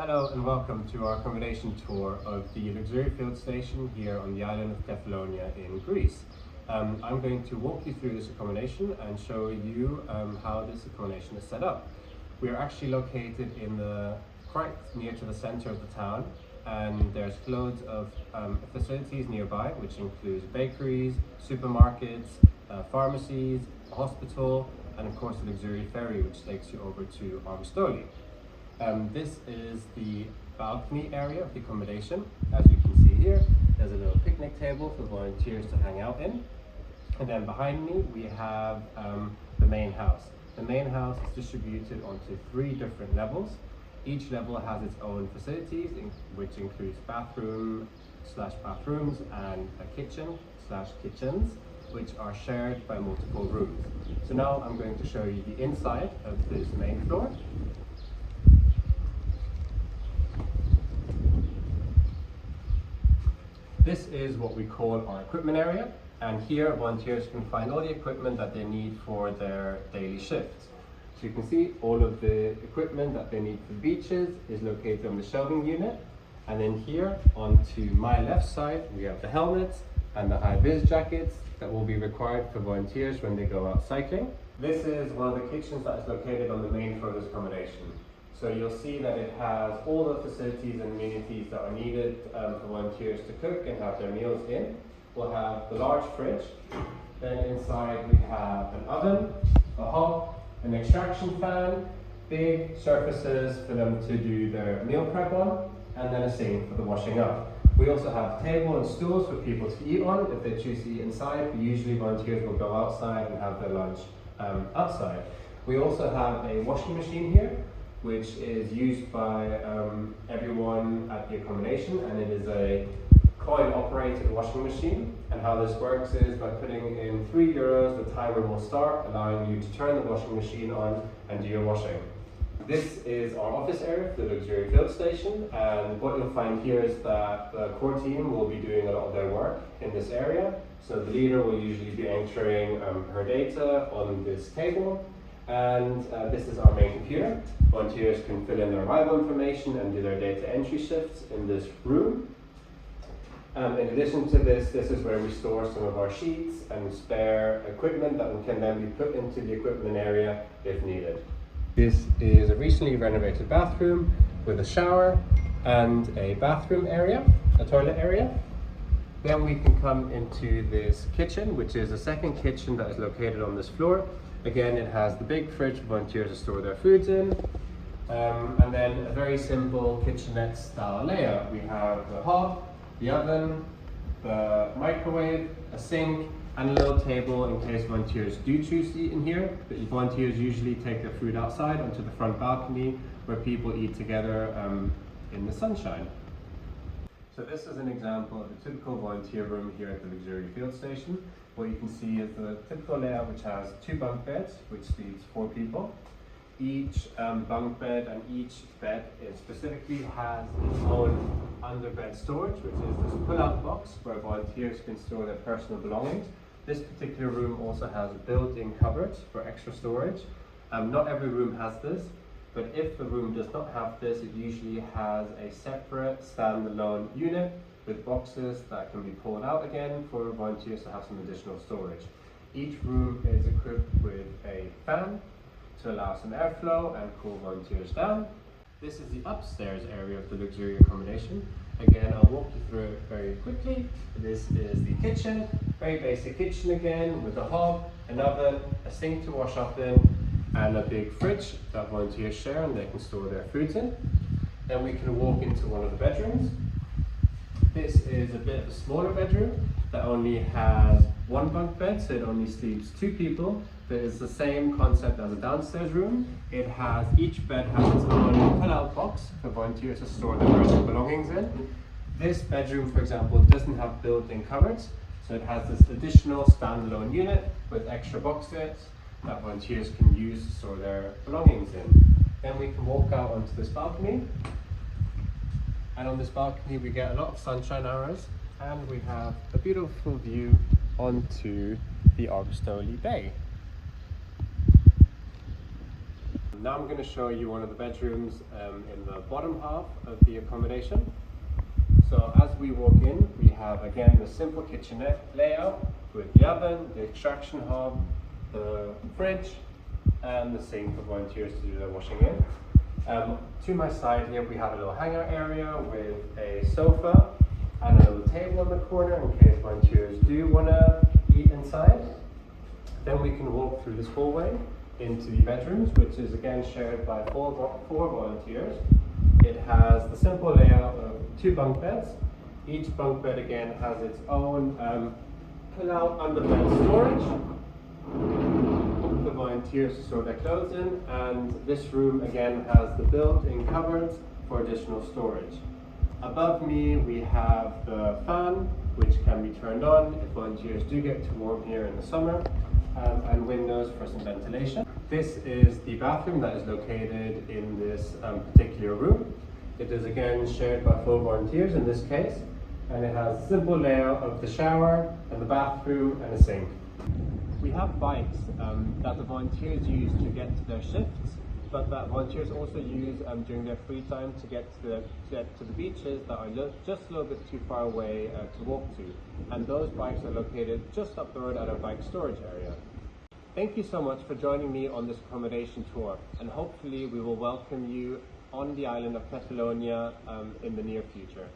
Hello and welcome to our accommodation tour of the Lixouri field station here on the island of Kefalonia in Greece. I'm going to walk you through this accommodation and show you how this accommodation is set up. We are actually located quite near to the center of the town, and there's loads of facilities nearby, which includes bakeries, supermarkets, pharmacies, a hospital, and of course the Lixouri ferry, which takes you over to Argostoli. This is the balcony area of the accommodation. As you can see here, there's a little picnic table for volunteers to hang out in. And then behind me, we have the main house. The main house is distributed onto 3 different levels. Each level has its own facilities, which includes bathrooms and a kitchens, which are shared by multiple rooms. So now I'm going to show you the inside of this main floor. This is what we call our equipment area, and here volunteers can find all the equipment that they need for their daily shifts. So you can see all of the equipment that they need for beaches is located on the shelving unit, and then here onto my left side we have the helmets and the high-vis jackets that will be required for volunteers when they go out cycling. This is one of the kitchens that is located on the main floor of this accommodation. So you'll see that it has all the facilities and amenities that are needed for volunteers to cook and have their meals in. We'll have the large fridge, then inside we have an oven, a hob, an extraction fan, big surfaces for them to do their meal prep on, and then a sink for the washing up. We also have a table and stools for people to eat on if they choose to eat inside. Usually volunteers will go outside and have their lunch outside. We also have a washing machine here, which is used by everyone at the accommodation, and it is a coin-operated washing machine. And how this works is by putting in €3, the timer will start, allowing you to turn the washing machine on and do your washing. This is our office area for the Lixouri field station, and what you'll find here is that the core team will be doing a lot of their work in this area. So the leader will usually be entering her data on this table, and this is our main computer. Volunteers can fill in their arrival information and do their data entry shifts in this room. In addition to this, this is where we store some of our sheets and spare equipment that can then be put into the equipment area if needed. This is a recently renovated bathroom with a shower and a bathroom area, a toilet area. Then we can come into this kitchen, which is a second kitchen that is located on this floor. Again, it has the big fridge for volunteers to store their foods in, and then a very simple kitchenette style layout. We have the hob, the oven, the microwave, a sink, and a little table in case volunteers do choose to eat in here. But volunteers usually take their food outside onto the front balcony where people eat together in the sunshine. So this is an example of a typical volunteer room here at the Lixouri field station. What you can see is the typical layout, which has 2 bunk beds, which seats 4 people. Each bunk bed and each bed specifically has its own underbed storage, which is this pull-out box where volunteers can store their personal belongings. This particular room also has built-in cupboards for extra storage. Not every room has this, but if the room does not have this, it usually has a separate standalone unit with boxes that can be pulled out again for volunteers to have some additional storage. Each room is equipped with a fan to allow some airflow and cool volunteers down. This is the upstairs area of the Lixouri accommodation. Again, I'll walk you through it very quickly. This is the kitchen, very basic kitchen again, with a hob, an oven, a sink to wash up in, and a big fridge that volunteers share and they can store their foods in. Then we can walk into one of the bedrooms. This is a bit of a smaller bedroom that only has 1 bunk bed, so it only sleeps 2 people. But it's the same concept as a downstairs room. Each bed has its own pull-out box for volunteers to store their personal belongings in. This bedroom, for example, doesn't have built-in cupboards, so it has this additional standalone unit with extra boxes that volunteers can use to store their belongings in. Then we can walk out onto this balcony. And on this balcony we get a lot of sunshine hours, and we have a beautiful view onto the Argostoli Bay. Now I'm going to show you one of the bedrooms in the bottom half of the accommodation. So as we walk in, we have again the simple kitchenette layout with the oven, the extraction hob, the fridge, and the sink for volunteers to do their washing in. To my side here we have a little hangout area with a sofa and a little table in the corner in case volunteers do want to eat inside. Then we can walk through this hallway into the bedrooms, which is again shared by four volunteers. It has the simple layout of 2 bunk beds. Each bunk bed again has its own pull-out under-bed storage for volunteers to store their clothes in, and this room again has the built-in cupboards for additional storage. Above me we have the fan, which can be turned on if volunteers do get too warm here in the summer, and windows for some ventilation. This is the bathroom that is located in this particular room. It is again shared by 4 volunteers in this case, and it has a simple layout of the shower and the bathroom and a sink. We have bikes that the volunteers use to get to their shifts, but that volunteers also use during their free time to get to the beaches that are just a little bit too far away to walk to. And those bikes are located just up the road at our bike storage area. Thank you so much for joining me on this accommodation tour, and hopefully we will welcome you on the island of Kefalonia in the near future.